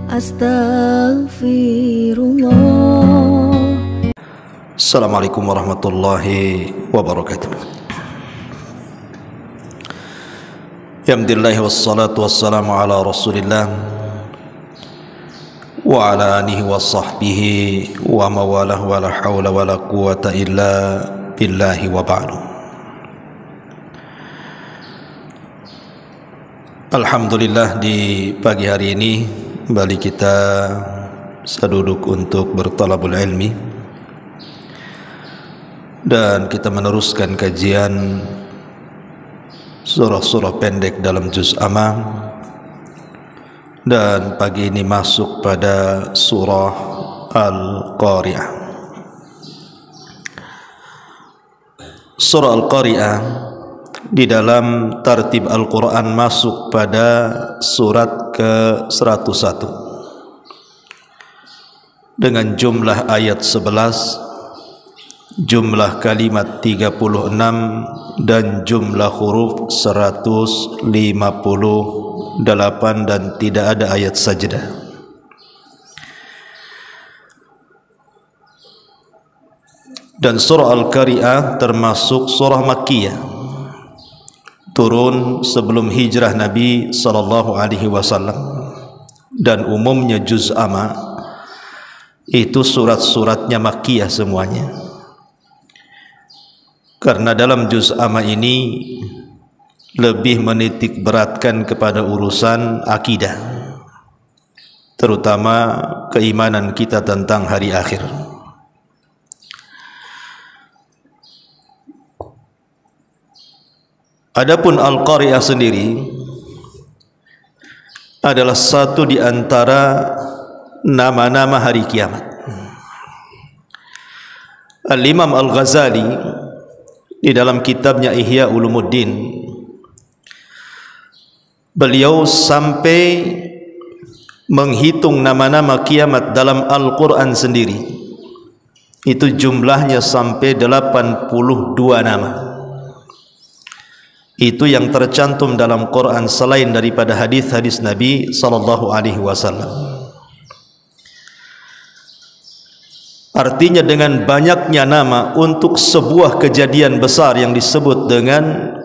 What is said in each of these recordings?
Astaghfirullah. Assalamualaikum warahmatullahi wabarakatuh. Alhamdulillah wassalatu wassalamu ala Rasulillah wa ala alihi wa sahbihi wa mawalah wa la hawla wa la quwata illa billahi wa ba'du. Alhamdulillah, di pagi hari ini kembali kita seduduk untuk bertalabul ilmi, dan kita meneruskan kajian surah-surah pendek dalam juz Amma, dan pagi ini masuk pada surah Al-Qari'ah. Surah Al-Qari'ah di dalam tartib Al-Quran masuk pada surat ke-101 dengan jumlah ayat 11, jumlah kalimat 36, dan jumlah huruf 158, dan tidak ada ayat sajdah. Dan surah Al-Qari'ah termasuk surah Makkiyah, turun sebelum hijrah Nabi SAW, dan umumnya juz Amma itu surat-suratnya Makkiyah semuanya, karena dalam juz Amma ini lebih menitik beratkan kepada urusan akidah, terutama keimanan kita tentang hari akhir. Adapun Al-Qari'ah sendiri adalah satu di antara nama-nama hari kiamat. Al-Imam Al-Ghazali di dalam kitabnya Ihya Ulumuddin, beliau sampai menghitung nama-nama kiamat dalam Al-Quran sendiri, itu jumlahnya sampai 82 nama. Itu yang tercantum dalam Quran selain daripada hadis-hadis Nabi SAW. Artinya dengan banyaknya nama untuk sebuah kejadian besar yang disebut dengan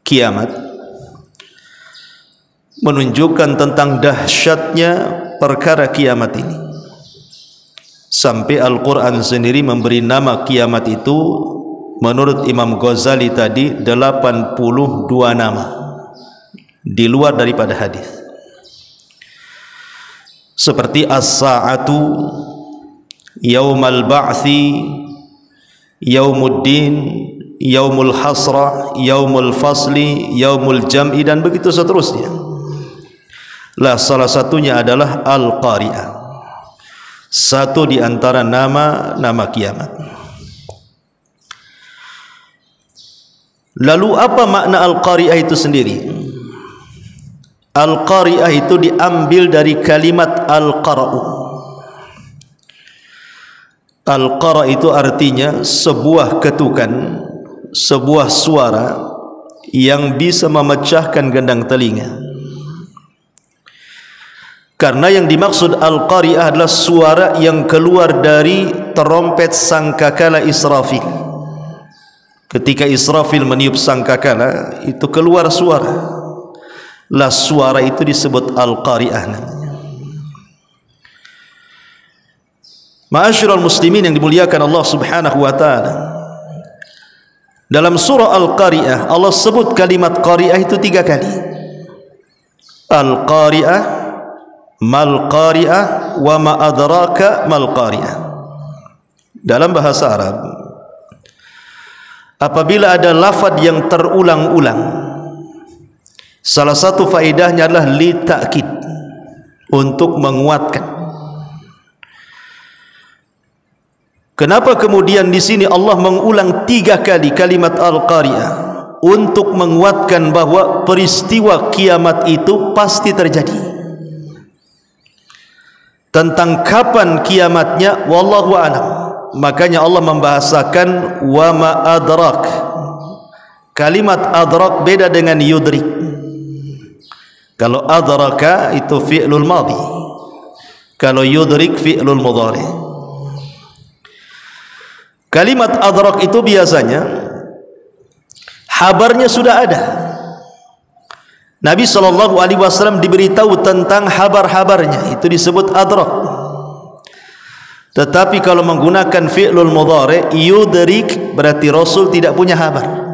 kiamat, menunjukkan tentang dahsyatnya perkara kiamat ini. Sampai Al-Quran sendiri memberi nama kiamat itu menurut Imam Ghazali tadi 82 nama di luar daripada hadis, seperti as-sa'atu, yaumal ba'thi, yaumuddin, yaumul hasrah, yaumul fasli, yaumul jam'i, dan begitu seterusnya. Lah, salah satunya adalah Al-Qari'ah, satu di antara nama-nama kiamat. Lalu apa makna Al-Qari'ah itu sendiri? Al-Qari'ah itu diambil dari kalimat Al-Qara'u. Al-Qara' itu artinya sebuah ketukan, sebuah suara yang bisa memecahkan gendang telinga. Karena yang dimaksud Al-Qari'ah adalah suara yang keluar dari terompet sangkakala Israfil. Ketika Israfil meniup sangkakala, itu keluar suara. Lah, suara itu disebut Al-Qari'ah namanya. Ma'asyiral muslimin yang dimuliakan Allah Subhanahu wa taala, dalam surah Al-Qari'ah Allah sebut kalimat Qari'ah itu 3 kali. Al-Qari'ah, mal Qari'ah, wa ma adraka mal Qari'ah. Dalam bahasa Arab, apabila ada lafaz yang terulang-ulang, salah satu faedahnya adalah li ta'kid, untuk menguatkan. Kenapa kemudian di sini Allah mengulang 3 kali kalimat Al-Qari'ah? Untuk menguatkan bahwa peristiwa kiamat itu pasti terjadi. Tentang kapan kiamatnya, wallahu a'lam. Makanya Allah membahasakan wa ma adrak. Kalimat adrak beda dengan yudrik. Kalau adraka itu fi'lul madhi, Kalau yudrik fi'lul mudhari. Kalimat adrak itu biasanya habarnya sudah ada. Nabi SAW diberitahu tentang habar-habarnya, itu disebut adrak. Tetapi kalau menggunakan fi'lul mudhari, yudrik, berarti Rasul tidak punya habar.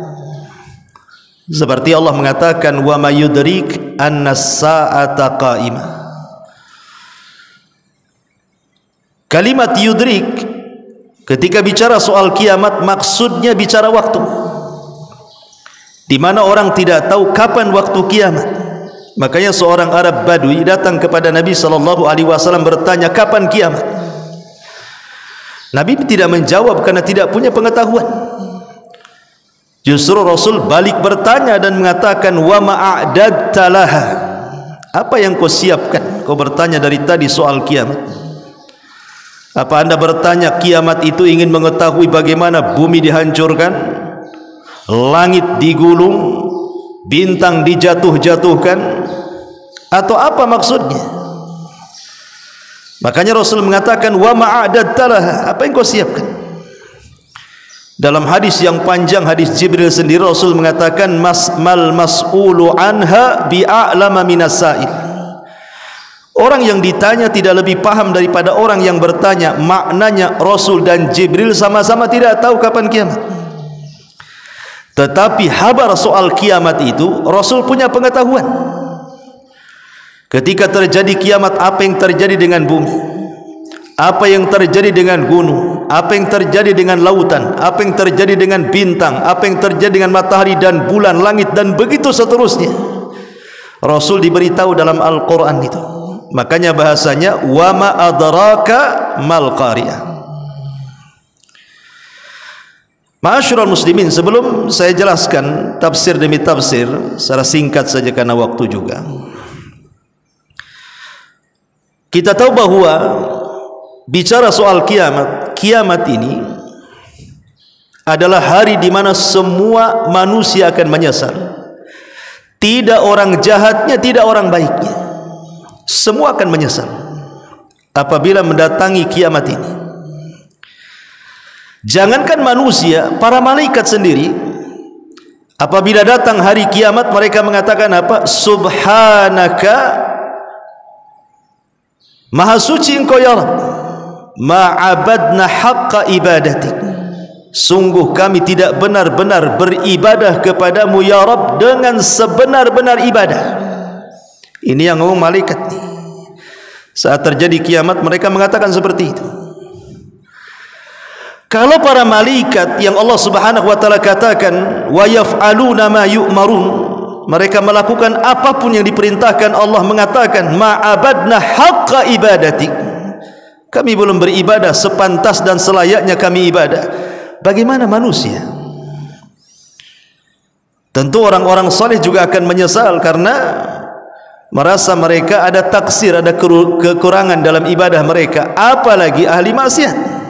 Seperti Allah mengatakan, wa ma yudrik anna as-sa'ata qa'imah. Kalimat yudrik ketika bicara soal kiamat, maksudnya bicara waktu, di mana orang tidak tahu kapan waktu kiamat. Makanya seorang Arab Badui datang kepada Nabi SAW bertanya, kapan kiamat? Nabi tidak menjawab karena tidak punya pengetahuan. Justru Rasul balik bertanya dan mengatakan, wa ma'adadta laha, apa yang kau siapkan? Kau bertanya dari tadi soal kiamat. Apa anda bertanya kiamat itu ingin mengetahui bagaimana bumi dihancurkan, langit digulung, bintang dijatuh-jatuhkan, atau apa maksudnya? Makanya Rasul mengatakan, wa ma'adadta laha, apa yang kau siapkan? Dalam hadis yang panjang, hadis Jibril sendiri, Rasul mengatakan, mal mas'ulu anha bi'a'lama minas sa'il. Orang yang ditanya tidak lebih paham daripada orang yang bertanya. Maknanya Rasul dan Jibril sama-sama tidak tahu kapan kiamat. Tetapi habar soal kiamat itu Rasul punya pengetahuan. Ketika terjadi kiamat, apa yang terjadi dengan bumi, apa yang terjadi dengan gunung, apa yang terjadi dengan lautan, apa yang terjadi dengan bintang, apa yang terjadi dengan matahari dan bulan, langit, dan begitu seterusnya. Rasul diberitahu dalam Al-Quran itu. Makanya bahasanya, wa ma adraka mal qariyah. Ma'asyiral muslimin, sebelum saya jelaskan tafsir demi tafsir secara singkat saja karena waktu juga, kita tahu bahwa bicara soal kiamat, kiamat ini adalah hari di mana semua manusia akan menyesal. Tidak orang jahatnya, tidak orang baiknya, semua akan menyesal apabila mendatangi kiamat ini. Jangankan manusia, para malaikat sendiri apabila datang hari kiamat, mereka mengatakan apa? Subhanaka, maha suci engkau ya Rabb, ma'abadna haqqa ibadatik, sungguh kami tidak benar-benar beribadah kepadamu ya Rabb dengan sebenar-benar ibadah. Ini yang ngomong malaikat. Saat terjadi kiamat, mereka mengatakan seperti itu. Kalau para malaikat yang Allah Subhanahu wa taala katakan wa yaf'aluna ma yu'marun, mereka melakukan apapun yang diperintahkan, Allah mengatakan ma'abadna haqqa ibadatik, kami belum beribadah sepantas dan selayaknya kami ibadah. Bagaimana manusia? Tentu orang-orang saleh juga akan menyesal karena merasa mereka ada taksir, ada kekurangan dalam ibadah mereka, apalagi ahli maksiat.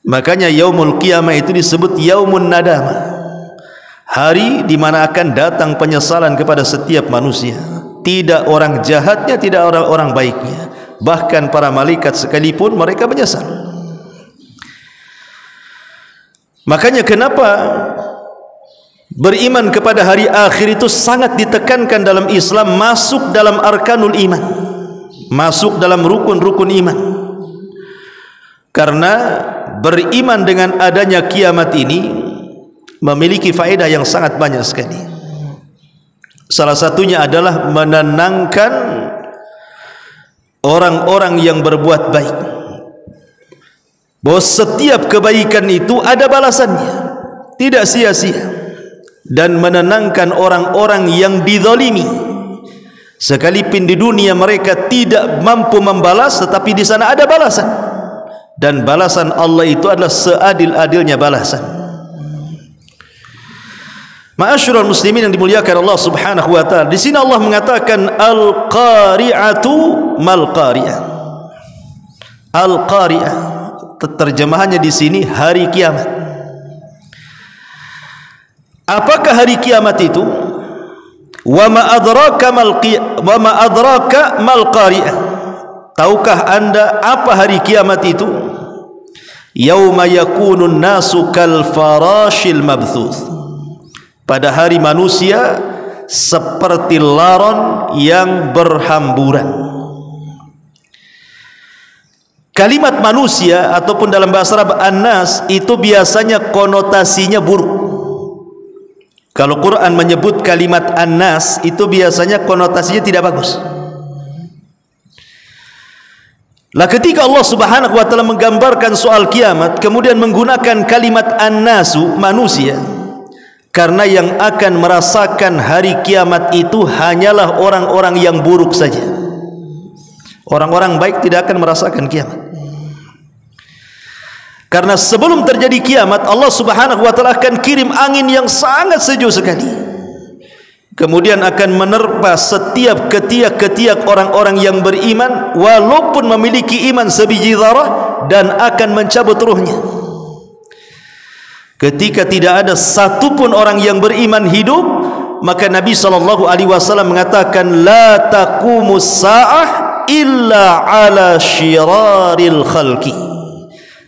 Makanya yaumul qiyamah itu disebut yaumun nadamah, hari di mana akan datang penyesalan kepada setiap manusia. Tidak orang jahatnya, tidak orang baiknya, bahkan para malaikat sekalipun mereka menyesal. Makanya kenapa beriman kepada hari akhir itu sangat ditekankan dalam Islam, masuk dalam arkanul iman, masuk dalam rukun-rukun iman. Karena beriman dengan adanya kiamat ini memiliki faedah yang sangat banyak sekali. Salah satunya adalah menenangkan orang-orang yang berbuat baik, bahwa setiap kebaikan itu ada balasannya, tidak sia-sia. Dan menenangkan orang-orang yang dizalimi, sekalipun di dunia mereka tidak mampu membalas, tetapi di sana ada balasan, dan balasan Allah itu adalah seadil-adilnya balasan. Ma'asyiral muslimin yang dimuliakan Allah Subhanahu wa taala, di sini Allah mengatakan al-qari'atu mal qari'ah. Al-qari'ah terjemahannya di sini hari kiamat. Apakah hari kiamat itu? Wa ma adraka mal qari'ah. tahukah anda apa hari kiamat itu? Yauma yakunun nasu kal farashil mabthuth. Pada hari manusia seperti laron yang berhamburan. Kalimat manusia ataupun dalam bahasa Arab an-nas itu biasanya konotasinya buruk. Kalau Quran menyebut kalimat an-nas itu biasanya konotasinya tidak bagus. Lah ketika Allah Subhanahu wa taala menggambarkan soal kiamat kemudian menggunakan kalimat an-nasu, manusia, karena yang akan merasakan hari kiamat itu hanyalah orang-orang yang buruk saja. Orang-orang baik tidak akan merasakan kiamat. Karena sebelum terjadi kiamat, Allah Subhanahu wa taala akan kirim angin yang sangat sejuk sekali. Kemudian akan menerpa setiap ketiak-ketiak orang-orang yang beriman walaupun memiliki iman sebiji zarah, dan akan mencabut ruhnya. Ketika tidak ada satupun orang yang beriman hidup, maka Nabi SAW mengatakan la taqumus sa'ah illa ala syiraril khalqi.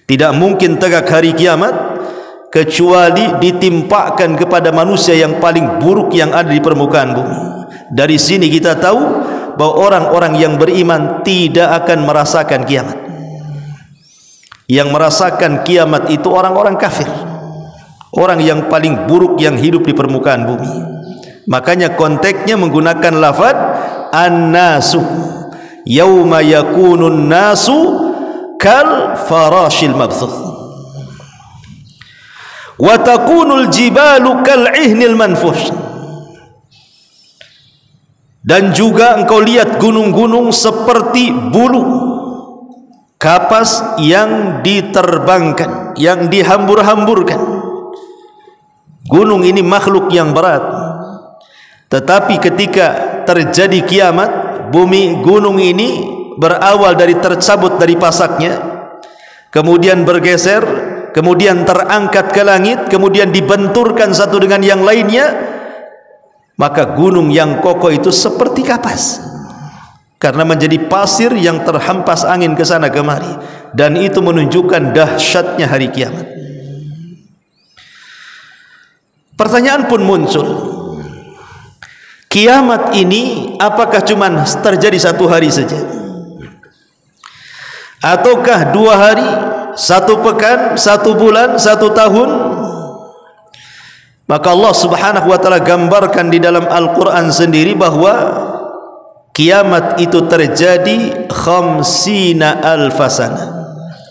Tidak mungkin tegak hari kiamat kecuali ditimpakan kepada manusia yang paling buruk yang ada di permukaan bumi. Dari sini kita tahu bahwa orang-orang yang beriman tidak akan merasakan kiamat. Yang merasakan kiamat itu orang-orang kafir, orang yang paling buruk yang hidup di permukaan bumi. Makanya konteksnya menggunakan lafaz an-nasu. Yauma yakunun nasu kal farashil mabthuth wa takunul jibalu kal ihnil manfush. Dan juga engkau lihat gunung-gunung seperti bulu kapas yang diterbangkan, yang dihambur-hamburkan. Gunung ini makhluk yang berat, tetapi ketika terjadi kiamat, bumi gunung ini berawal dari tercabut dari pasaknya, kemudian bergeser, kemudian terangkat ke langit, kemudian dibenturkan satu dengan yang lainnya, maka gunung yang kokoh itu seperti kapas karena menjadi pasir yang terhempas angin ke sana kemari, dan itu menunjukkan dahsyatnya hari kiamat. Pertanyaan pun muncul, kiamat ini apakah cuma terjadi satu hari saja? Ataukah 2 hari, 1 pekan, 1 bulan, 1 tahun? Maka Allah Subhanahu wa taala gambarkan di dalam Al-Quran sendiri bahwa kiamat itu terjadi 50.000 sana,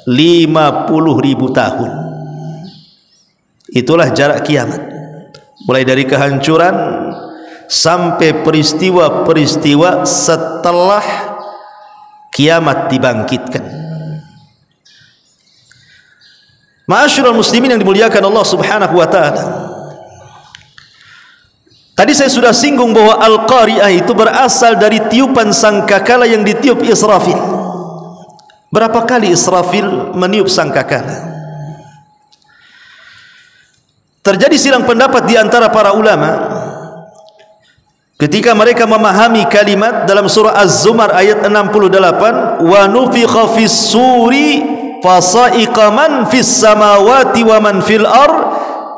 50.000 tahun. Itulah jarak kiamat, mulai dari kehancuran sampai peristiwa-peristiwa setelah kiamat dibangkitkan. Ma'asyiral muslimin yang dimuliakan Allah Subhanahu wa taala. Tadi saya sudah singgung bahwa Al-Qari'ah itu berasal dari tiupan sangkakala yang ditiup Israfil. Berapa kali Israfil meniup sangkakala? Terjadi silang pendapat di antara para ulama ketika mereka memahami kalimat dalam surah Az-Zumar ayat 68, wa nufikha fis suri fasa'iqa man fis samawati wa man fil ar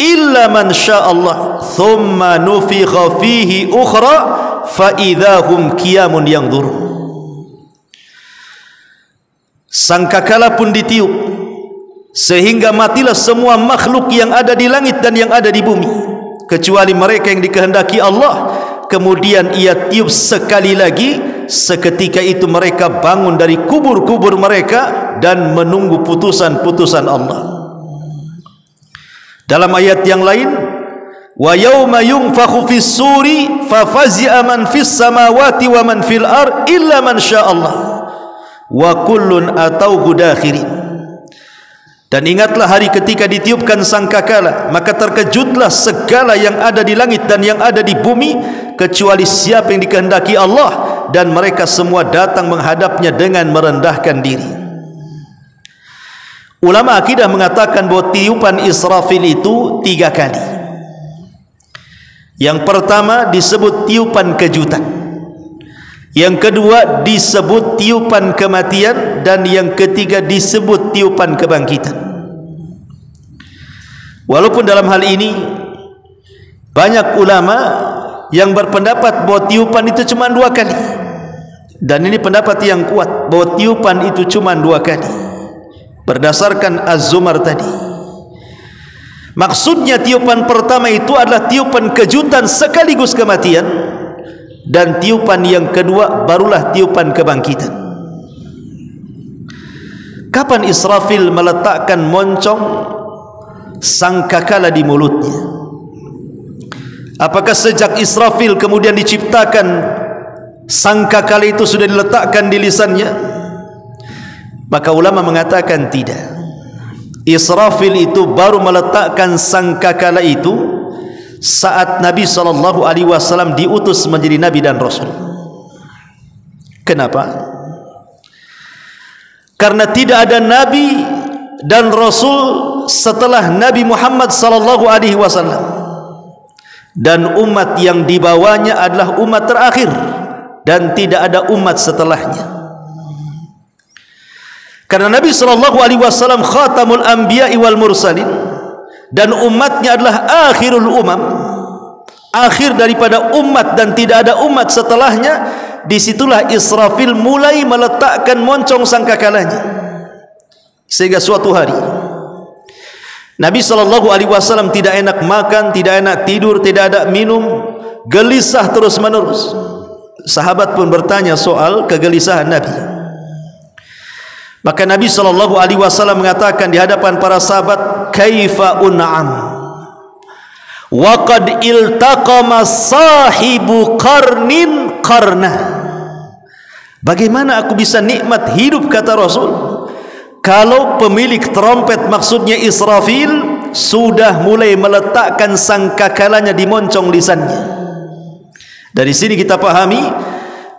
illa man sya'allah thumma nufikha fihi ukhra fa idahum qiyamun yanzurun. Sangkakala pun ditiup sehingga matilah semua makhluk yang ada di langit dan yang ada di bumi kecuali mereka yang dikehendaki Allah. Kemudian ia tiup sekali lagi, seketika itu mereka bangun dari kubur-kubur mereka dan menunggu putusan-putusan Allah. Dalam ayat yang lain, wa yauma yunfakhu fis suri fa fazi'a man fis samawati wa man fil ar illa man sya'allah wa kullun atauhu dakhirin. Dan ingatlah hari ketika ditiupkan sangkakala, maka terkejutlah segala yang ada di langit dan yang ada di bumi kecuali siapa yang dikehendaki Allah, dan mereka semua datang menghadapnya dengan merendahkan diri. Ulama akidah mengatakan bahwa tiupan Israfil itu 3 kali. Yang pertama disebut tiupan kejutan. Yang kedua disebut tiupan kematian, dan yang ketiga disebut tiupan kebangkitan. Walaupun dalam hal ini banyak ulama yang berpendapat bahwa tiupan itu cuma 2 kali, dan ini pendapat yang kuat bahwa tiupan itu cuma 2 kali berdasarkan Az-Zumar tadi. Maksudnya tiupan pertama itu adalah tiupan kejutan sekaligus kematian, dan tiupan yang kedua barulah tiupan kebangkitan. Kapan Israfil meletakkan moncong sangkakala di mulutnya? Apakah sejak Israfil kemudian diciptakan sangkakala itu sudah diletakkan di lisannya? Maka ulama mengatakan tidak. Israfil itu baru meletakkan sangkakala itu saat Nabi SAW diutus menjadi Nabi dan Rasul. Kenapa? Karena tidak ada Nabi dan Rasul setelah Nabi Muhammad SAW, dan umat yang dibawanya adalah umat terakhir, dan tidak ada umat setelahnya. Karena Nabi SAW khatamul anbiya'i wal mursalin, dan umatnya adalah akhirul umam, akhir daripada umat, dan tidak ada umat setelahnya. Disitulah Israfil mulai meletakkan moncong sangkakalanya. Sehingga suatu hari Nabi SAW tidak enak makan, tidak enak tidur, tidak ada minum, gelisah terus menerus. Sahabat pun bertanya soal kegelisahan Nabi. Maka Nabi SAW mengatakan di hadapan para sahabat, kaifa un'am wa qad iltaqama sahibu qarnin qarna. Bagaimana aku bisa nikmat hidup, kata Rasul, kalau pemilik trompet, maksudnya Israfil, sudah mulai meletakkan sangkakalanya di moncong lisannya. Dari sini kita pahami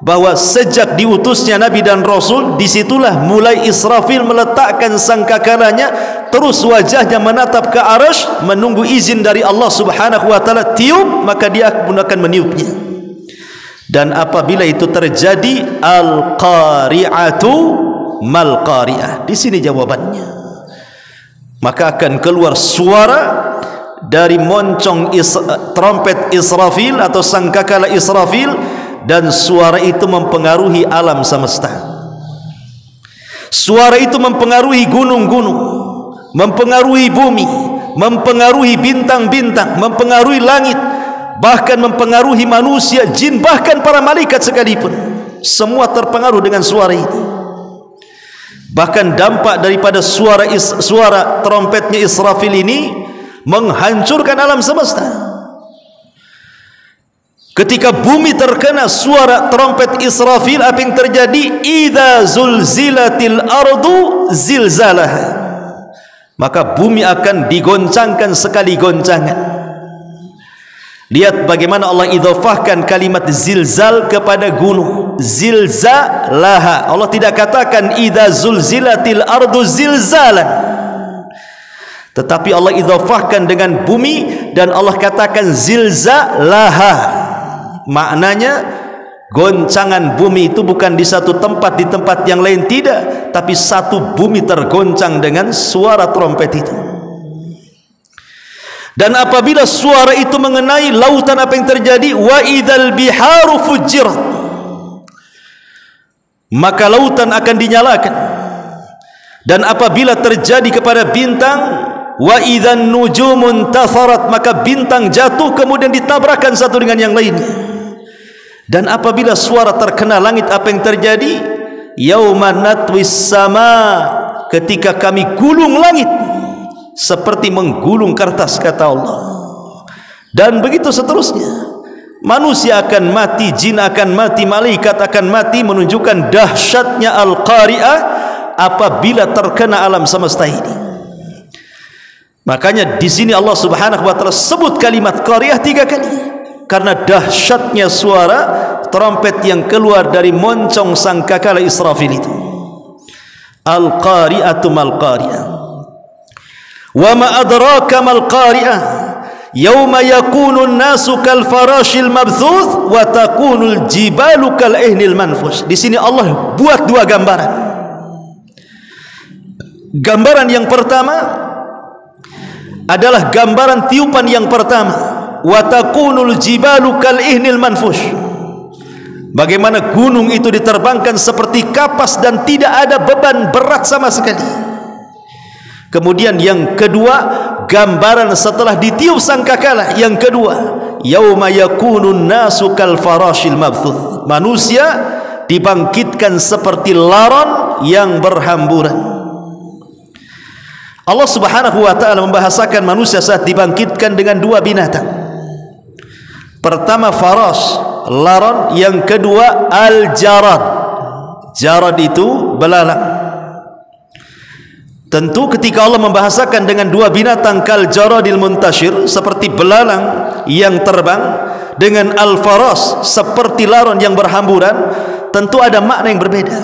bahwa sejak diutusnya Nabi dan Rasul, disitulah mulai Israfil meletakkan sangkakalanya, terus wajahnya menatap ke arasy menunggu izin dari Allah Subhanahu wa taala. Tiup, maka dia pun akan meniupnya. Dan apabila itu terjadi, al-qari'atu mal qari'ah. Di sini jawabannya. Maka akan keluar suara dari moncong trompet Israfil atau sangkakala Israfil, dan suara itu mempengaruhi alam semesta. Suara itu mempengaruhi gunung-gunung, mempengaruhi bumi, mempengaruhi bintang-bintang, mempengaruhi langit, bahkan mempengaruhi manusia, jin, bahkan para malaikat sekalipun. Semua terpengaruh dengan suara ini. Bahkan dampak daripada suara trompetnya Israfil ini menghancurkan alam semesta. Ketika bumi terkena suara trompet Israfil, apa yang terjadi? Idza zulzilatil ardu zilzalaha. Maka bumi akan digoncangkan sekali goncangan. Lihat bagaimana Allah idhafahkan kalimat zilzal kepada gunung. Zilzalaha. Allah tidak katakan idza zulzilatil ardu zilzalan, tetapi Allah idhafahkan dengan bumi, dan Allah katakan zilzalaha. Maknanya goncangan bumi itu bukan di satu tempat, di tempat yang lain tidak, tapi satu bumi tergoncang dengan suara trompet itu. Dan apabila suara itu mengenai lautan, apa yang terjadi? Wa idzal biharu fujirat. Maka lautan akan dinyalakan. Dan apabila terjadi kepada bintang, wa idzan nujumun tatharat, maka bintang jatuh kemudian ditabrakan satu dengan yang lainnya. Dan apabila suara terkena langit, apa yang terjadi? Yauma natwis sama, ketika kami gulung langit seperti menggulung kertas, kata Allah. Dan begitu seterusnya. Manusia akan mati, jin akan mati, malaikat akan mati, menunjukkan dahsyatnya al-qari'ah apabila terkena alam semesta ini. Makanya di sini Allah Subhanahu wa taala sebut kalimat qari'ah 3 kali, karena dahsyatnya suara trompet yang keluar dari moncong sangkakala Israfil itu. Al-qari'atu mal qari'ah. Wa ma adraka mal qari'ah. Yauma yakunun nasu kal farashil mabthuth wa takunul jibalu kal ihnil manfush. Di sini Allah buat dua gambaran. Gambaran yang pertama adalah gambaran tiupan yang pertama, wa takunul jibalu kal ihnil manfush. Bagaimana gunung itu diterbangkan seperti kapas dan tidak ada beban berat sama sekali. Kemudian yang kedua, gambaran setelah ditiup sangkakala yang kedua, yauma yakunun nasu kal farashil mabthuth. Manusia dibangkitkan seperti laron yang berhamburan. Allah Subhanahu wa taala membahasakan manusia saat dibangkitkan dengan dua binatang. Pertama farash, laron, yang kedua al-jarad. Jarad itu belalang. Tentu ketika Allah membahasakan dengan dua binatang kal jaradil muntashir, seperti belalang yang terbang, dengan al-faras seperti laron yang berhamburan, tentu ada makna yang berbeda.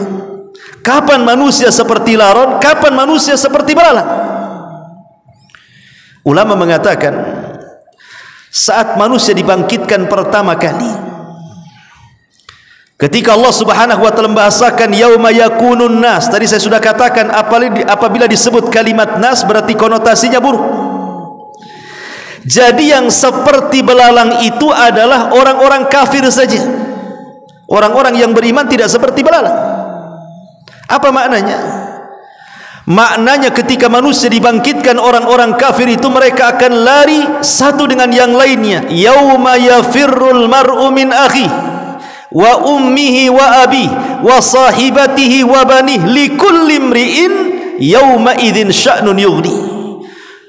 Kapan manusia seperti laron, kapan manusia seperti belalang? Ulama mengatakan saat manusia dibangkitkan pertama kali, ketika Allah Subhanahu wa taala membahasakan yauma yakunun nas, tadi saya sudah katakan apabila disebut kalimat nas berarti konotasinya buruk. Jadi yang seperti belalang itu adalah orang-orang kafir saja. Orang-orang yang beriman tidak seperti belalang. Apa maknanya? Maknanya ketika manusia dibangkitkan, orang-orang kafir itu mereka akan lari satu dengan yang lainnya. Yauma yafirrul mar'u min akhihi wa ummihi wa abi wa sahibatihi wa banih likulli imri'in yauma idzin sya'nun yughni.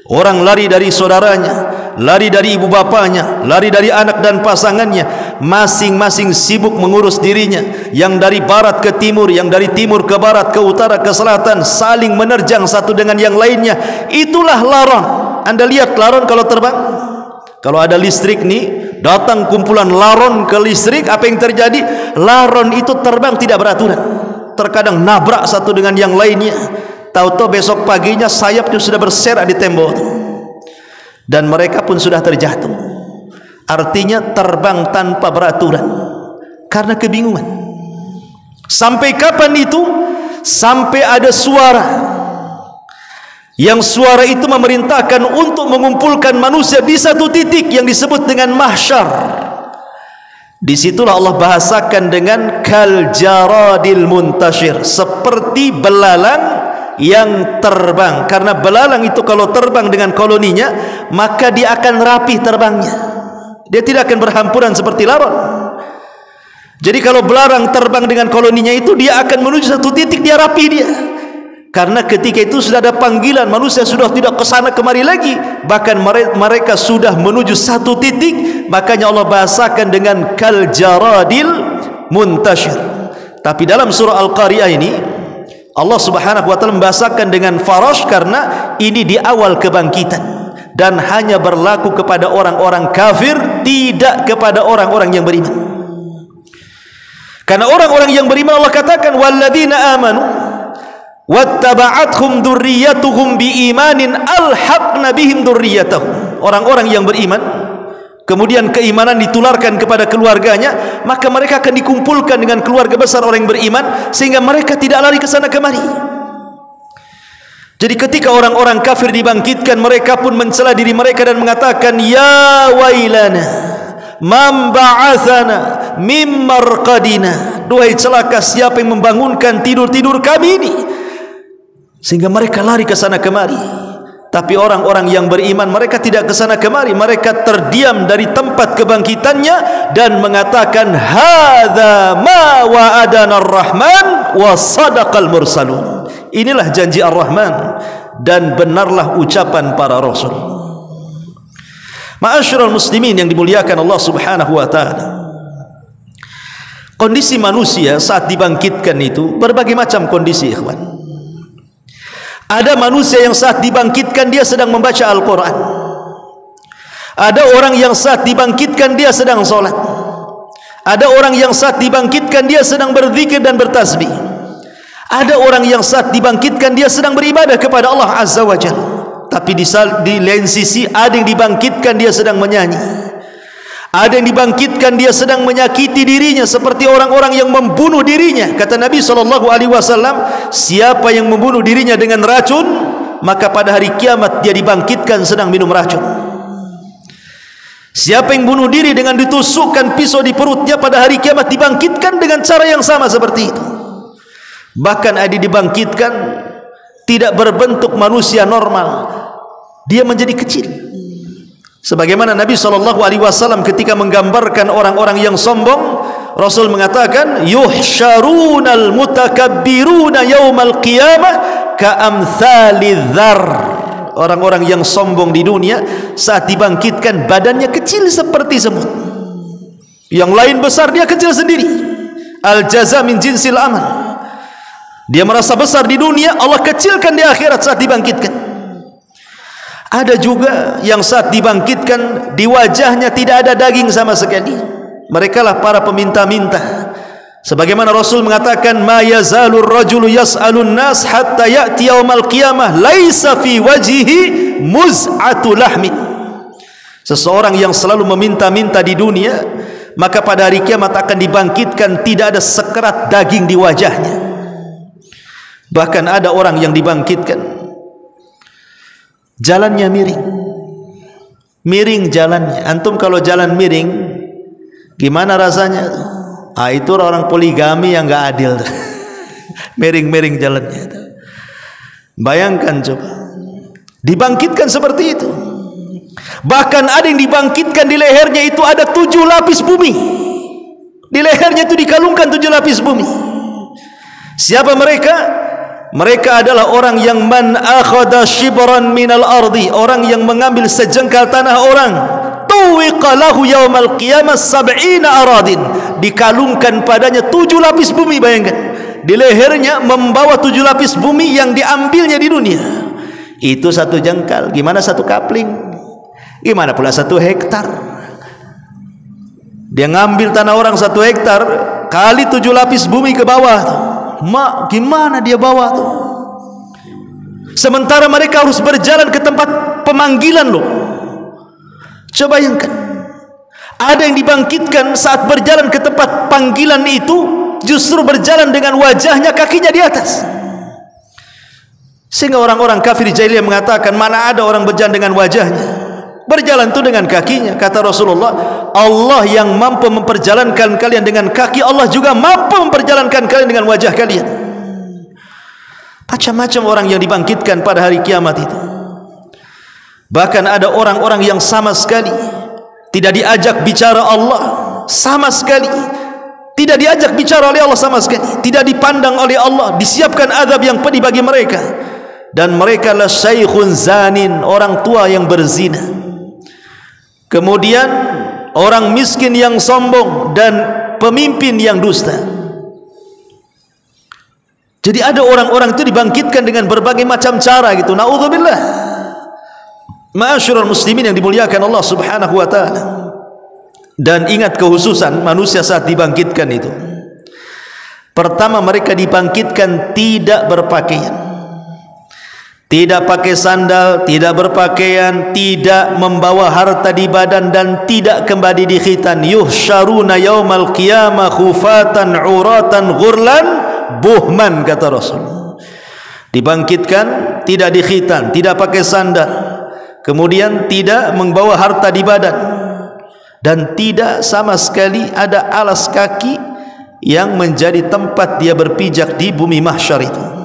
Orang lari dari saudaranya, lari dari ibu bapanya, lari dari anak dan pasangannya, masing-masing sibuk mengurus dirinya, yang dari barat ke timur, yang dari timur ke barat, ke utara ke selatan, saling menerjang satu dengan yang lainnya. Itulah laron. Anda lihat laron kalau terbang, kalau ada listrik nih, datang kumpulan laron ke listrik, apa yang terjadi? Laron itu terbang tidak beraturan, terkadang nabrak satu dengan yang lainnya. Tahu-tahu besok paginya sayapnya sudah berserak di tembok dan mereka pun sudah terjatuh. Artinya terbang tanpa beraturan karena kebingungan. Sampai kapan itu? Sampai ada suara, yang suara itu memerintahkan untuk mengumpulkan manusia di satu titik yang disebut dengan mahsyar. Disitulah Allah bahasakan dengan kal jaradil muntashir, seperti belalang yang terbang. Karena belalang itu kalau terbang dengan koloninya, maka dia akan rapi terbangnya, dia tidak akan berhampuran seperti laron. Jadi kalau belalang terbang dengan koloninya itu, dia akan menuju satu titik, dia rapi dia. Karena ketika itu sudah ada panggilan, manusia sudah tidak ke sana kemari lagi, bahkan mereka sudah menuju satu titik. Makanya Allah bahasakan dengan kal jaradil muntashir. Tapi dalam surah Al-Qari'ah ini Allah Subhanahu wa taala membahasakan dengan farash karena ini di awal kebangkitan dan hanya berlaku kepada orang-orang kafir, tidak kepada orang-orang yang beriman. Karena orang-orang yang beriman Allah katakan walladzina amanu wattaba'athum dzurriyyatuhum biimanin alhaqna bihim dzurriyyatahum. Orang-orang yang beriman kemudian keimanan ditularkan kepada keluarganya, maka mereka akan dikumpulkan dengan keluarga besar orang yang beriman, sehingga mereka tidak lari ke sana kemari. Jadi ketika orang-orang kafir dibangkitkan, mereka pun mencela diri mereka dan mengatakan ya wailana man ba'athana mim marqadina, duhai celaka siapa yang membangunkan tidur-tidur kami ini, sehingga mereka lari ke sana kemari. Tapi orang-orang yang beriman mereka tidak ke sana kemari, mereka terdiam dari tempat kebangkitannya dan mengatakan hadza ma wa'adana ar-rahman wa sadaqal mursalun. Inilah janji Ar-Rahman dan benarlah ucapan para rasul. Ma'asyiral muslimin yang dimuliakan Allah Subhanahu wa taala, kondisi manusia saat dibangkitkan itu berbagai macam kondisi, ikhwan. Ada manusia yang saat dibangkitkan dia sedang membaca Al-Quran. Ada orang yang saat dibangkitkan dia sedang sholat. Ada orang yang saat dibangkitkan dia sedang berzikir dan bertasbih. Ada orang yang saat dibangkitkan dia sedang beribadah kepada Allah Azza wa Jalla. tapi di lain sisi ada yang dibangkitkan dia sedang menyanyi, ada yang dibangkitkan dia sedang menyakiti dirinya seperti orang-orang yang membunuh dirinya. Kata Nabi SAW, siapa yang membunuh dirinya dengan racun, maka pada hari kiamat dia dibangkitkan sedang minum racun. Siapa yang bunuh diri dengan ditusukkan pisau di perutnya, pada hari kiamat dibangkitkan dengan cara yang sama seperti itu. Bahkan ada dibangkitkan tidak berbentuk manusia normal, dia menjadi kecil. Sebagaimana Nabi SAW ketika menggambarkan orang-orang yang sombong, Rasul mengatakan, yuhsyarunal mutakabbiruna yaumal qiyamah ka'amthali dzar. Orang-orang yang sombong di dunia saat dibangkitkan badannya kecil seperti semut, yang lain besar, dia kecil sendiri. Al jaza min jinsil amal. Dia merasa besar di dunia, Allah kecilkan di akhirat saat dibangkitkan. Ada juga yang saat dibangkitkan di wajahnya tidak ada daging sama sekali. Mereka lah para peminta-minta. Sebagaimana Rasul mengatakan, ma yazalur rajulu yas'alun nas hatta ya'ti yaumal qiyamah laisa fi wajhihi muz'atu lahmin. Seseorang yang selalu meminta-minta di dunia, maka pada hari kiamat akan dibangkitkan tidak ada sekerat daging di wajahnya. Bahkan ada orang yang dibangkitkan jalannya miring jalannya. Antum kalau jalan miring gimana rasanya? Itu orang poligami yang enggak adil. Miring jalannya. Bayangkan coba, dibangkitkan seperti itu. Bahkan ada yang dibangkitkan di lehernya itu ada 7 lapis bumi. Di lehernya itu dikalungkan 7 lapis bumi. Siapa mereka? Mereka adalah orang yang man akhadha shibran minal ardi, orang yang mengambil sejengkal tanah orang, tuwiqa lahu yaumal qiyamah 70 aradin, dikalungkan padanya 7 lapis bumi. Bayangkan, di lehernya membawa 7 lapis bumi yang diambilnya di dunia. Itu 1 jengkal, gimana 1 kapling, gimana pula 1 hektar. Dia ngambil tanah orang 1 hektar kali 7 lapis bumi ke bawah. Gimana dia bawa tuh? Sementara mereka harus berjalan ke tempat pemanggilan loh. Coba bayangkan, ada yang dibangkitkan saat berjalan ke tempat panggilan itu justru berjalan dengan wajahnya, kakinya di atas. Sehingga orang-orang kafir jahiliyah mengatakan, mana ada orang berjalan dengan wajahnya, berjalan itu dengan kakinya. Kata Rasulullah, Allah yang mampu memperjalankan kalian dengan kaki, Allah juga mampu memperjalankan kalian dengan wajah kalian. Macam-macam orang yang dibangkitkan pada hari kiamat itu. Bahkan ada orang-orang yang sama sekali tidak diajak bicara Allah, sama sekali tidak diajak bicara oleh Allah, sama sekali tidak dipandang oleh Allah, disiapkan azab yang pedih bagi mereka. Dan mereka la syaikhun zanin, orang tua yang berzina. Kemudian orang miskin yang sombong dan pemimpin yang dusta. Jadi ada orang-orang itu dibangkitkan dengan berbagai macam cara gitu. Naudzubillah. Ma'asyiral muslimin yang dimuliakan Allah Subhanahu wa taala. Dan ingat kehususan manusia saat dibangkitkan itu. Pertama, mereka dibangkitkan tidak berpakaian. Tidak pakai sandal, tidak berpakaian, tidak membawa harta di badan, dan tidak kembali di khitan. Yuhsyaruna yaumal qiyamah khufatan uratan ghurlan buhman, kata Rasul. Dibangkitkan tidak di khitan, tidak pakai sandal, kemudian tidak membawa harta di badan, dan tidak sama sekali ada alas kaki yang menjadi tempat dia berpijak di bumi mahsyar itu.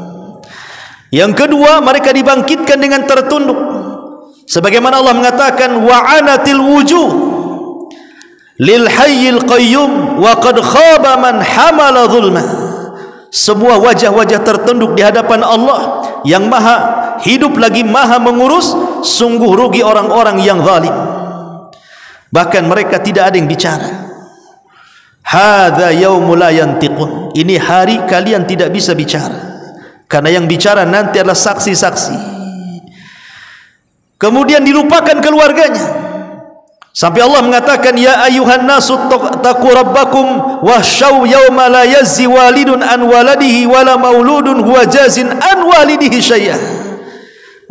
Yang kedua, mereka dibangkitkan dengan tertunduk. Sebagaimana Allah mengatakan, wa'anatil wujuh lil hayyil qayyum wa qad khaba man hamala zulma. Semua wajah-wajah tertunduk di hadapan Allah yang maha hidup lagi maha mengurus. Sungguh rugi orang-orang yang zalim. Bahkan mereka tidak ada yang bicara. Hadza yaumul la yantiqun, ini hari kalian tidak bisa bicara, karena yang bicara nanti adalah saksi-saksi. Kemudian dilupakan keluarganya. Sampai Allah mengatakan, ya ayuhan nasu taqu rabbakum wahsyaw yawma la yazzi walidun an waladihi wala mauludun huwa jazin an walidihi syai'ah.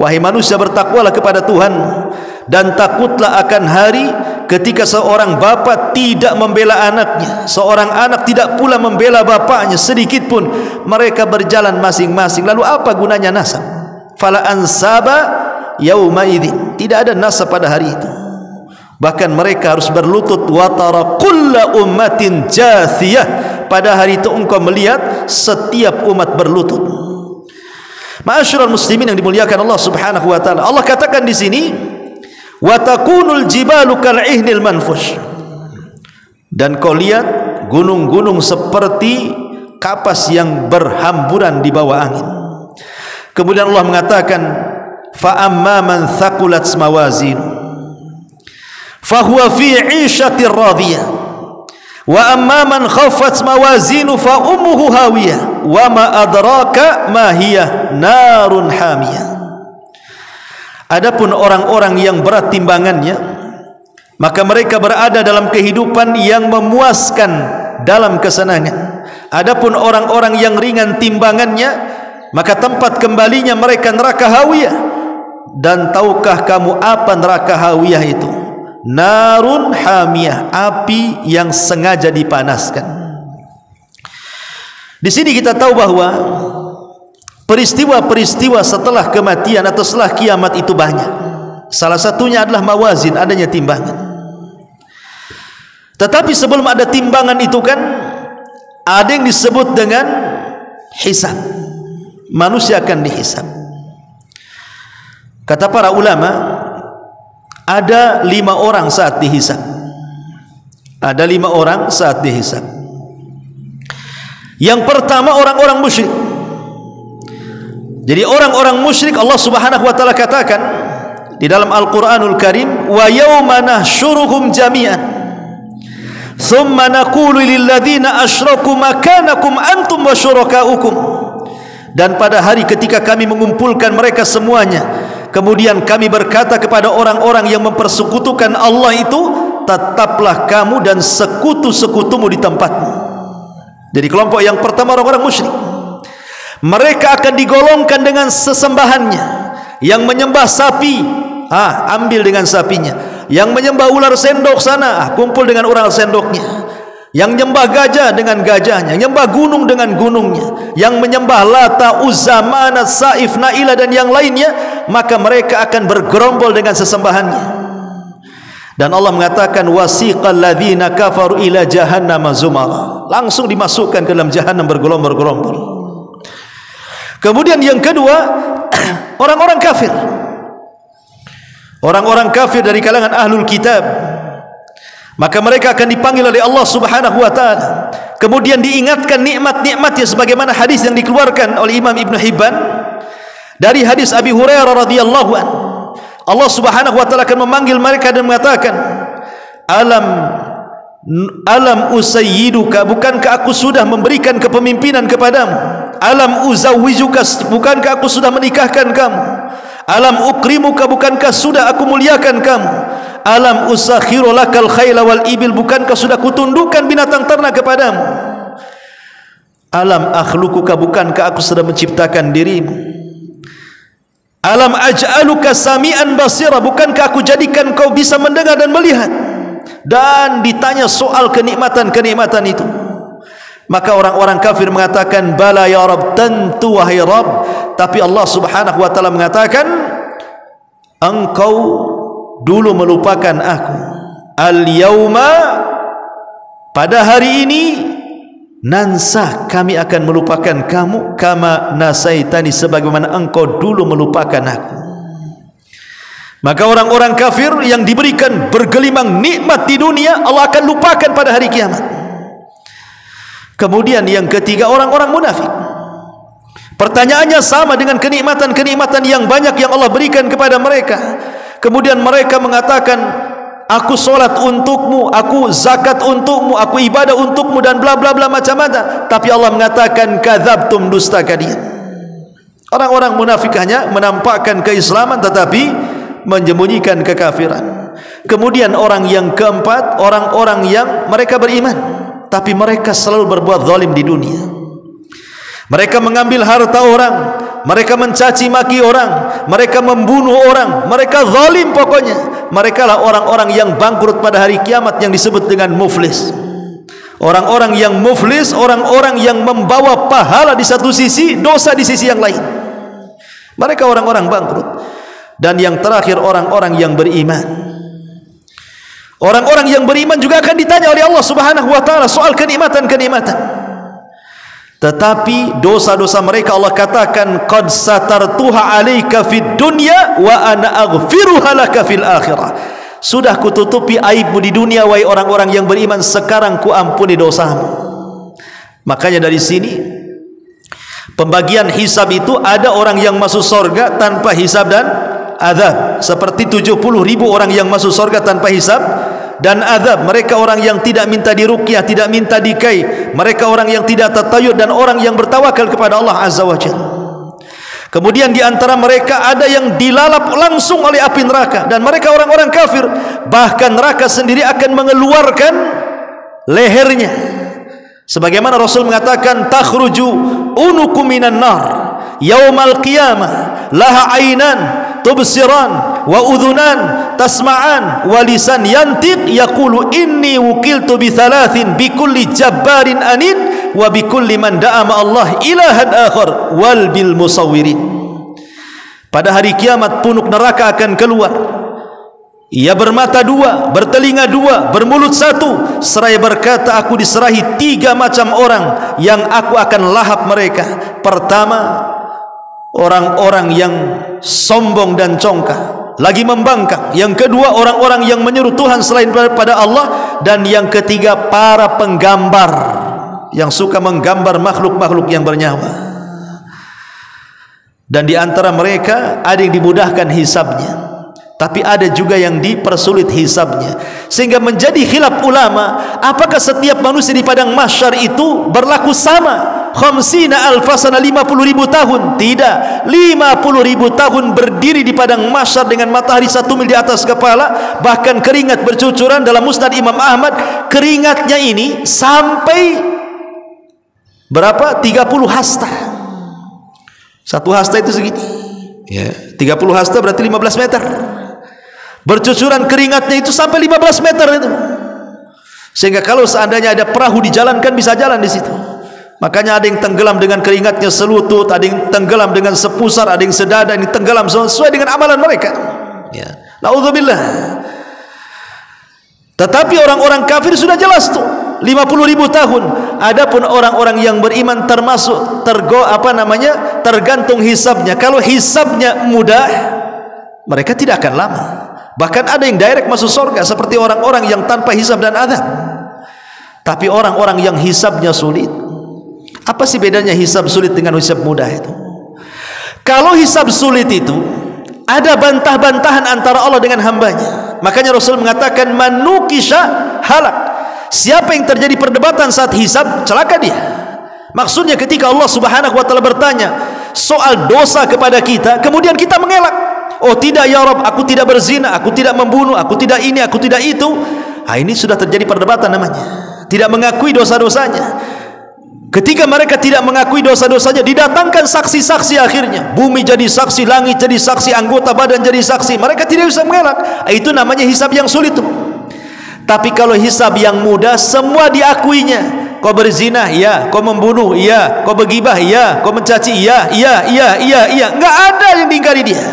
Wahai manusia, bertakwalah kepada Tuhan, dan takutlah akan hari ketika seorang bapa tidak membela anaknya, seorang anak tidak pula membela bapaknya sedikit pun. Mereka berjalan masing-masing. Lalu apa gunanya nasab? Fala ansaba yauma idzin. Tidak ada nasab pada hari itu. Bahkan mereka harus berlutut. Wa tara kullu ummatin jathiyah. Pada hari itu engkau melihat setiap umat berlutut. Ma'asyiral muslimin yang dimuliakan Allah Subhanahu wa taala. Allah katakan di sini, wa takunul jibalu kal'ihnil manfush. Dan kau lihat gunung-gunung seperti kapas yang berhamburan di bawah angin. Kemudian Allah mengatakan, fa amma man thaqulat mawazinu fa huwa fi 'ishatir radiyah wa amma man khaffat mawazinu fa ummuhu hawiyah wa ma adraka ma hiya narun hamiyah. Adapun orang-orang yang berat timbangannya, maka mereka berada dalam kehidupan yang memuaskan dalam kesenangan. Adapun orang-orang yang ringan timbangannya, maka tempat kembalinya mereka neraka hawiyah. Dan tahukah kamu apa neraka hawiyah itu? Narun hamiyah, api yang sengaja dipanaskan. Di sini kita tahu bahwa peristiwa-peristiwa setelah kematian atau setelah kiamat itu banyak. Salah satunya adalah mawazin, adanya timbangan. Tetapi sebelum ada timbangan itu kan ada yang disebut dengan hisab. Manusia akan dihisab. Kata para ulama, ada 5 orang saat dihisab. Ada 5 orang saat dihisab. Yang pertama orang-orang musyrik. Jadi orang-orang musyrik Allah Subhanahu wa taala katakan di dalam Al-Qur'anul Karim, wa yauma nahsyuruhum jami'an thumma naqulu lil ladzina asyraku makanakum antum wa syurakaukum. Dan pada hari ketika kami mengumpulkan mereka semuanya, kemudian kami berkata kepada orang-orang yang mempersekutukan Allah itu, tetaplah kamu dan sekutu-sekutumu di tempatmu. Jadi kelompok yang pertama orang-orang musyrik. Mereka akan digolongkan dengan sesembahannya. Yang menyembah sapi, ambil dengan sapinya. Yang menyembah ular sendok sana, kumpul dengan ular sendoknya. Yang menyembah gajah dengan gajahnya, menyembah gunung dengan gunungnya, yang menyembah Lata, Uzza, Manat, Saif, Naila dan yang lainnya, maka mereka akan bergerombol dengan sesembahannya. Dan Allah mengatakan, wasiqal ladzina kafaru ila jahannam zumara. Langsung dimasukkan ke dalam jahannam bergerombol-gerombol. Kemudian yang kedua, orang-orang kafir. Orang-orang kafir dari kalangan ahlul kitab. Maka mereka akan dipanggil oleh Allah Subhanahu wa taala. Kemudian diingatkan nikmat-nikmatnya sebagaimana hadis yang dikeluarkan oleh Imam Ibn Hibban dari hadis Abi Hurairah radhiyallahu anhu. Allah Subhanahu wa taala akan memanggil mereka dan mengatakan, Alam usayyiduka, bukankah aku sudah memberikan kepemimpinan kepadamu? Alam uzawwijuka, bukankah aku sudah menikahkan kamu? Alam ukrimuka, bukankah sudah aku muliakan kamu? Alam usakhiru lakal khayla wal ibil, bukankah sudah kutundukkan binatang ternak kepadamu? Alam akhluquka, bukankah aku sudah menciptakan dirimu? Alam aj'aluka sami'an basira, bukankah aku jadikan kau bisa mendengar dan melihat? Dan ditanya soal kenikmatan-kenikmatan itu, maka orang-orang kafir mengatakan, bala ya Rabb, tentu wahai Rabb. Tapi Allah Subhanahu wa taala mengatakan, engkau dulu melupakan aku. Al-yauma, pada hari ini, nansa, kami akan melupakan kamu, kama nasaitani, sebagaimana engkau dulu melupakan aku. Maka orang-orang kafir yang diberikan bergelimang nikmat di dunia, Allah akan lupakan pada hari kiamat. Kemudian yang ketiga, orang-orang munafik. Pertanyaannya sama dengan kenikmatan-kenikmatan yang banyak yang Allah berikan kepada mereka. Kemudian mereka mengatakan, aku solat untukmu, aku zakat untukmu, aku ibadah untukmu, dan bla bla bla macam-macam. Tapi Allah mengatakan, kadzabtum, dusta kalian. Orang-orang munafik hanya menampakkan keislaman tetapi menyembunyikan kekafiran. Kemudian orang yang keempat, orang-orang yang mereka beriman tapi mereka selalu berbuat zalim di dunia. Mereka mengambil harta orang, mereka mencaci maki orang, mereka membunuh orang, mereka zalim pokoknya. Mereka lah orang-orang yang bangkrut pada hari kiamat yang disebut dengan muflis. Orang-orang yang muflis, orang-orang yang membawa pahala di satu sisi, dosa di sisi yang lain. Mereka orang-orang bangkrut. Dan yang terakhir orang-orang yang beriman. Orang-orang yang beriman juga akan ditanya oleh Allah Subhanahu wa taala soal kenikmatan-kenikmatan. Tetapi dosa-dosa mereka Allah katakan qad satartuha 'alaika fid dunya wa ana aghfiruha laka fil akhirah. Sudah kututupi aibmu di dunia wahai orang-orang yang beriman, sekarang kuampuni dosamu. Makanya dari sini pembagian hisab itu ada orang yang masuk surga tanpa hisab dan azab, seperti 70.000 orang yang masuk surga tanpa hisab dan azab. Mereka orang yang tidak minta diruqyah, tidak minta dikai, mereka orang yang tidak tatayud dan orang yang bertawakal kepada Allah Azza wa Jalla. Kemudian di antara mereka ada yang dilalap langsung oleh api neraka, dan mereka orang-orang kafir. Bahkan neraka sendiri akan mengeluarkan lehernya. Sebagaimana Rasul mengatakan takhruju unukum minan nar yaumal qiyamah laha ainan tubsiran wa udhunan tasma'an wa lisan yantiq yaqulu inni wukiltu bi thalathin bi kulli jabbarin anid wa bi kulli man da'a ma Allah ilahan akhar wal bil musawwirin. Pada hari kiamat punuk neraka akan keluar. Ia bermata dua, bertelinga dua, bermulut satu, seraya berkata, aku diserahi 3 macam orang yang aku akan lahap mereka. Pertama, orang-orang yang sombong dan congkak, lagi membangkang. Yang kedua, orang-orang yang menyeru Tuhan selain daripada Allah. Dan yang ketiga, para penggambar yang suka menggambar makhluk-makhluk yang bernyawa. Dan di antara mereka ada yang dimudahkan hisabnya, tapi ada juga yang dipersulit hisabnya. Sehingga menjadi khilaf ulama, apakah setiap manusia di padang mahsyar itu berlaku sama? Khamsina alfasana 50.000 tahun? Tidak. 50.000 tahun berdiri di padang mahsyar dengan matahari 1 mil di atas kepala, bahkan keringat bercucuran. Dalam Musnad Imam Ahmad, keringatnya ini sampai berapa? 30 hasta. Satu hasta itu segini ya, 30 hasta berarti 15 meter. Bercucuran keringatnya itu sampai 15 meter itu. Sehingga kalau seandainya ada perahu dijalankan, bisa jalan di situ. Makanya ada yang tenggelam dengan keringatnya selutut, ada yang tenggelam dengan sepusar, ada yang sedada, ada yang tenggelam sesuai dengan amalan mereka. Ya, naudzubillah. Tetapi orang-orang kafir sudah jelas tuh 50.000 tahun. Adapun orang-orang yang beriman termasuk tergantung hisabnya. Kalau hisabnya mudah, mereka tidak akan lama. Bahkan ada yang direct masuk surga, seperti orang-orang yang tanpa hisab dan azab. Tapi orang-orang yang hisabnya sulit, apa sih bedanya hisab sulit dengan hisab mudah itu? Kalau hisab sulit itu ada bantah-bantahan antara Allah dengan hambanya. Makanya Rasul mengatakan manukisha halak. Siapa yang terjadi perdebatan saat hisab, celaka dia. Maksudnya ketika Allah Subhanahu wa taala bertanya soal dosa kepada kita, kemudian kita mengelak, oh tidak ya Rabb, aku tidak berzina, aku tidak membunuh, aku tidak ini, aku tidak itu. Ini sudah terjadi perdebatan namanya. Tidak mengakui dosa-dosanya. Ketika mereka tidak mengakui dosa-dosanya, didatangkan saksi-saksi akhirnya. Bumi jadi saksi, langit jadi saksi, anggota badan jadi saksi. Mereka tidak bisa mengelak. Itu namanya hisab yang sulit tuh. Tapi kalau hisab yang mudah, semua diakuinya. Kau berzina, iya. Kau membunuh, iya. Kau bergibah, iya. Kau mencaci, iya. Enggak ada yang diingkari dia.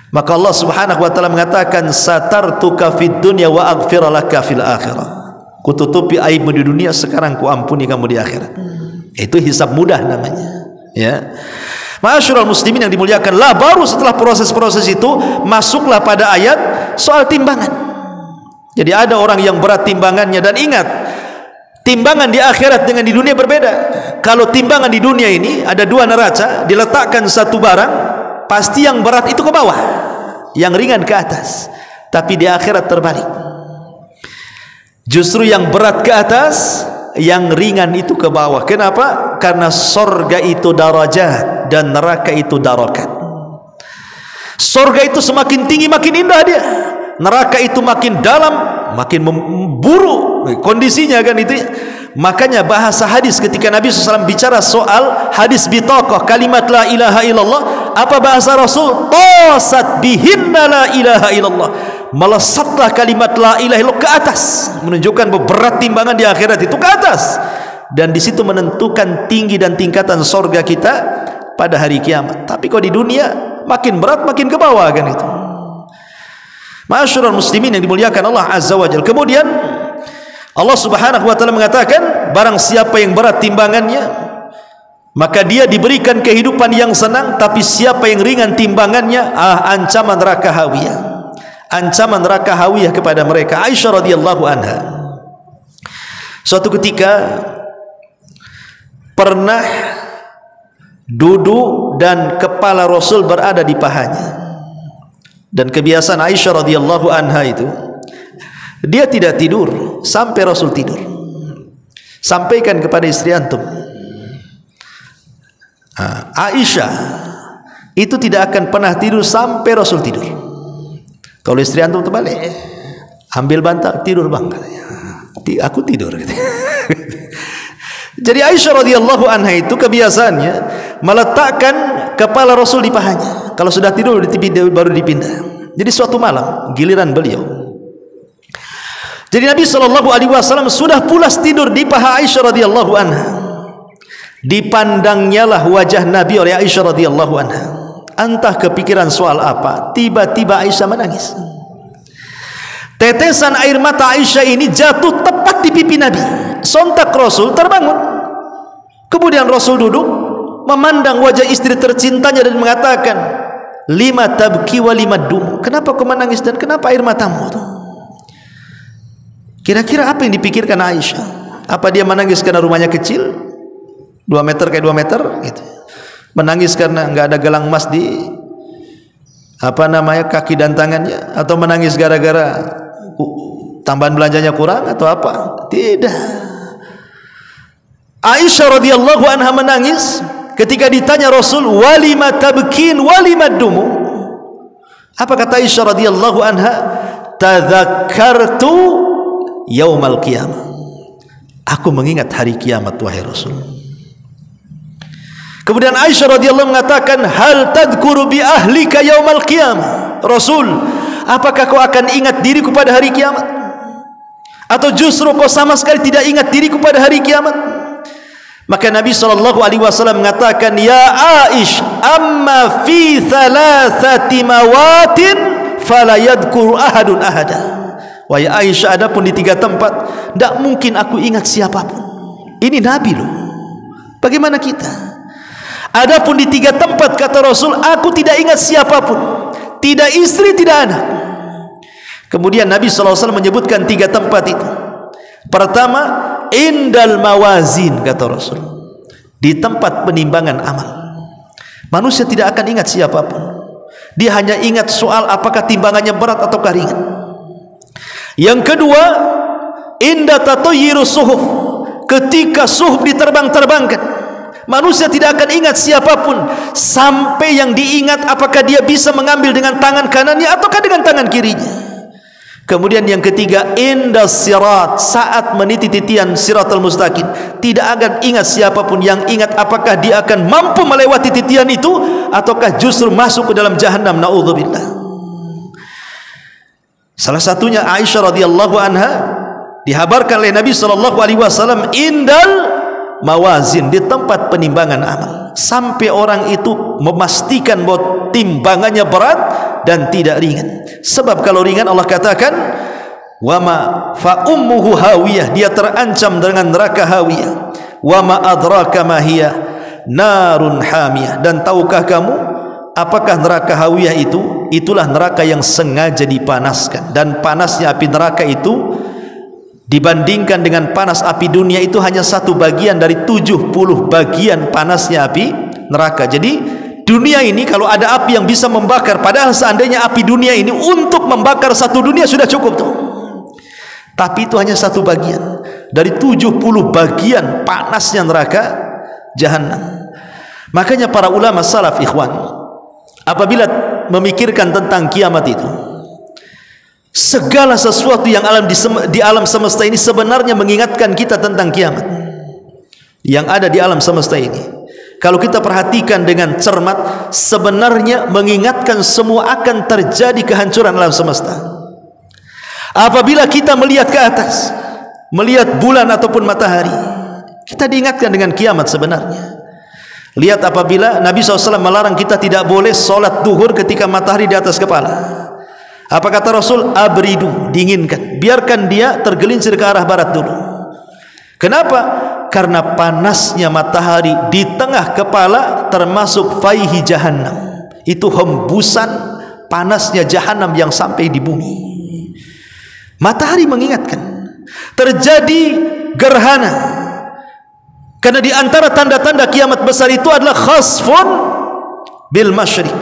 Maka Allah Subhanahu wa taala mengatakan satartuka fid dunya wa aghfir laka fil akhirah. Kututupi aibmu di dunia, sekarang ku ampuni kamu di akhirat. Itu hisab mudah namanya. Ya. Ma'asyiral muslimin yang dimuliakan, lah baru setelah proses-proses itu masuklah pada ayat soal timbangan. Jadi ada orang yang berat timbangannya, dan ingat, timbangan di akhirat dengan di dunia berbeda. Kalau timbangan di dunia ini ada 2 neraca, diletakkan satu barang, pasti yang berat itu ke bawah, yang ringan ke atas. Tapi di akhirat terbalik. Justru yang berat ke atas, yang ringan itu ke bawah. Kenapa? Karena surga itu darajat dan neraka itu darakat. Surga itu semakin tinggi makin indah dia. Neraka itu makin dalam makin memburuk kondisinya kan itu. Makanya bahasa hadis ketika Nabi SAW bicara soal hadis bitaqah, kalimat la ilaha illallah, apa bahasa Rasul? Tasat bihinna la ilaha illallah, melesatlah kalimat la ilaha illallah ke atas, menunjukkan berat timbangan di akhirat itu ke atas, dan di situ menentukan tinggi dan tingkatan sorga kita pada hari kiamat. Tapi kalau di dunia makin berat makin ke bawah kan itu. Ma'asyiral muslimin yang dimuliakan Allah Azza wa Jalla. Kemudian Allah Subhanahu wa taala mengatakan, barang siapa yang berat timbangannya maka dia diberikan kehidupan yang senang, tapi siapa yang ringan timbangannya, ancaman neraka hawiyah. Ancaman neraka hawiyah kepada mereka. Aisyah radhiyallahu anha suatu ketika pernah duduk dan kepala Rasul berada di pahanya. Dan kebiasaan Aisyah radhiyallahu anha itu, dia tidak tidur sampai Rasul tidur. Sampaikan kepada istri antum, Aisyah itu tidak akan pernah tidur sampai Rasul tidur. Kalau istri antum terbalik, ambil bantal, tidur bang, katanya. Aku tidur. Jadi Aisyah radhiyallahu anha itu kebiasaannya meletakkan kepala Rasul di pahanya. Kalau sudah tidur baru dipindah. Jadi suatu malam giliran beliau. Jadi Nabi SAW sudah pulas tidur di paha Aisyah radhiyallahu anha. Dipandangnya lah wajah Nabi oleh Aisyah radhiyallahu anha. Entah kepikiran soal apa, tiba-tiba Aisyah menangis. Tetesan air mata Aisyah ini jatuh tepat di pipi Nabi. Sontak Rasul terbangun. Kemudian Rasul duduk memandang wajah istri tercintanya dan mengatakan, lima tabki wa lima dum, kenapa kau menangis dan kenapa air matamu? Kira-kira apa yang dipikirkan Aisyah? Apa dia menangis karena rumahnya kecil 2 meter kayak 2 meter gitu? Menangis karena enggak ada gelang emas di kaki dan tangannya, atau menangis gara-gara tambahan belanjanya kurang atau apa? Tidak. Aisyah radhiyallahu anha menangis ketika ditanya Rasul, walima tabkin walima dumu. Apa kata Aisyah radhiyallahu anha? Tadzakartu yaumal qiyamah. Aku mengingat hari kiamat wahai Rasul. Kemudian Aisyah radhiyallahu mengatakan, hal tadhkuru bi ahlika yaumal qiyamah? Rasul, apakah kau akan ingat diriku pada hari kiamat? Atau justru kau sama sekali tidak ingat diriku pada hari kiamat? Maka Nabi SAW mengatakan, ya Aish, amma fi thalathati mawatin fala yadhkuru ahadun ahada. Wahai Aisyah, adapun di 3 tempat tidak mungkin aku ingat siapapun. Ini Nabi loh, bagaimana kita? Adapun di 3 tempat kata Rasul, aku tidak ingat siapapun, tidak istri, tidak anak. Kemudian Nabi SAW menyebutkan 3 tempat itu. Pertama, indal mawazin, kata Rasul, di tempat penimbangan amal. Manusia tidak akan ingat siapapun, dia hanya ingat soal apakah timbangannya berat atau ringan. Yang kedua, inda tatayyirus suhuf, ketika suhuf diterbang-terbangkan, manusia tidak akan ingat siapapun sampai yang diingat apakah dia bisa mengambil dengan tangan kanannya ataukah dengan tangan kirinya. Kemudian yang ketiga, indas sirat, saat meniti titian siratal mustaqim, tidak akan ingat siapapun, yang ingat apakah dia akan mampu melewati titian itu ataukah justru masuk ke dalam jahannam, naudzubillah. Salah satunya Aisyah radhiyallahu anha dihabarkan oleh Nabi SAW, indal mawazin, di tempat penimbangan amal, sampai orang itu memastikan bahwa timbangannya berat dan tidak ringan. Sebab kalau ringan Allah katakan, wama fa ummuhu hawiyah, dia terancam dengan neraka hawiyah. Wama adraka ma hiya narun hamiyah, dan tahukah kamu apakah neraka hawiyah itu? Itulah neraka yang sengaja dipanaskan, dan panasnya api neraka itu dibandingkan dengan panas api dunia itu hanya 1 bagian dari 70 bagian panasnya api neraka. Jadi dunia ini kalau ada api yang bisa membakar, padahal seandainya api dunia ini untuk membakar 1 dunia sudah cukup tuh, tapi itu hanya 1 bagian dari 70 bagian panasnya neraka jahanam. Makanya para ulama salaf, ikhwan, apabila memikirkan tentang kiamat itu, Segala sesuatu yang di alam semesta ini sebenarnya mengingatkan kita tentang kiamat yang ada di alam semesta ini. Kalau kita perhatikan dengan cermat, sebenarnya mengingatkan semua akan terjadi kehancuran alam semesta. Apabila kita melihat ke atas, melihat bulan ataupun matahari, kita diingatkan dengan kiamat sebenarnya. Lihat apabila Nabi SAW melarang kita tidak boleh solat duhur ketika matahari di atas kepala. Apa kata Rasul? Abridu, dinginkan, biarkan dia tergelincir ke arah barat dulu. Kenapa? Karena panasnya matahari di tengah kepala termasuk faihi jahannam. Itu hembusan panasnya jahannam yang sampai di bumi. Matahari mengingatkan terjadi gerhana. Karena di antara tanda-tanda kiamat besar itu adalah khasfun bil masyriq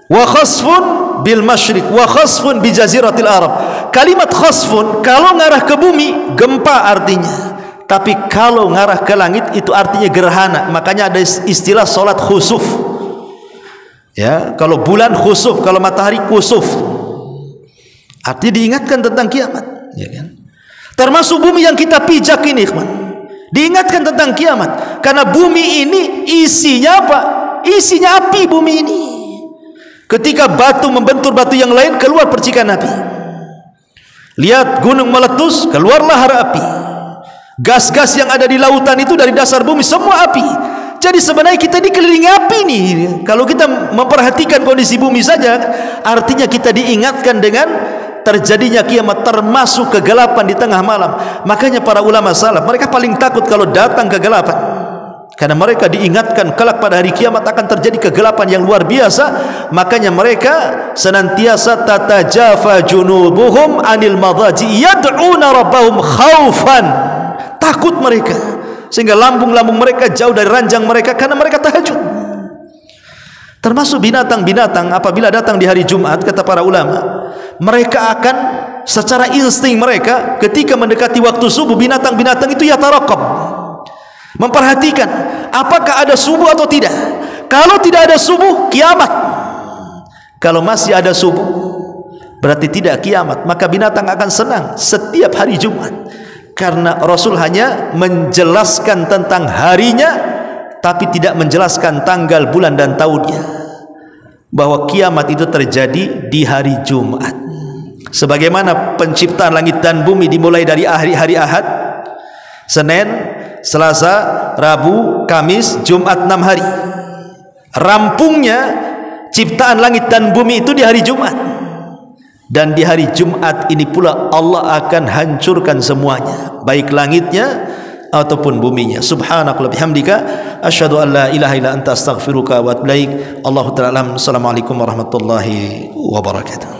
wa khasfun bil masyriq wa khasfun bi jaziratil Arab. Kalimat khasfun kalau ngarah ke bumi gempa artinya, tapi kalau ngarah ke langit itu artinya gerhana. Makanya ada istilah solat khusuf. Ya, kalau bulan khusuf, kalau matahari kusuf. Artinya diingatkan tentang kiamat, ya kan? Termasuk bumi yang kita pijak ini, ikhwan. Diingatkan tentang kiamat. Karena bumi ini isinya apa? Isinya api bumi ini. Ketika batu membentur batu yang lain, keluar percikan api. Lihat gunung meletus, keluar lahar api. Gas-gas yang ada di lautan itu dari dasar bumi semua api. Jadi sebenarnya kita dikelilingi api nih. Kalau kita memperhatikan kondisi bumi saja, artinya kita diingatkan dengan terjadinya kiamat, termasuk kegelapan di tengah malam. Makanya para ulama salaf, mereka paling takut kalau datang kegelapan, karena mereka diingatkan kelak pada hari kiamat akan terjadi kegelapan yang luar biasa. Makanya mereka senantiasa tatajafa junubuhum anil madaji yad'una rabbahum khaufan. Takut mereka sehingga lambung-lambung mereka jauh dari ranjang mereka karena mereka tahajud. Termasuk binatang-binatang apabila datang di hari Jumat, kata para ulama, mereka akan secara insting mereka ketika mendekati waktu subuh, binatang-binatang itu yatarakab, memperhatikan apakah ada subuh atau tidak. Kalau tidak ada subuh, kiamat. Kalau masih ada subuh, berarti tidak kiamat. Maka binatang akan senang setiap hari Jumat, karena Rasul hanya menjelaskan tentang harinya, tapi tidak menjelaskan tanggal, bulan dan tahunnya, bahwa kiamat itu terjadi di hari Jumat. Sebagaimana penciptaan langit dan bumi dimulai dari hari Ahad, Senin, Selasa, Rabu, Kamis, Jumat 6 hari. Rampungnya ciptaan langit dan bumi itu di hari Jumat. Dan di hari Jumat ini pula Allah akan hancurkan semuanya, baik langitnya ataupun buminya. Subhanakallahumma bihamdika asyhadu an la ilaha illa anta astaghfiruka wa atubu ilaik. Allahu ta'ala. Assalamualaikum warahmatullahi wabarakatuh.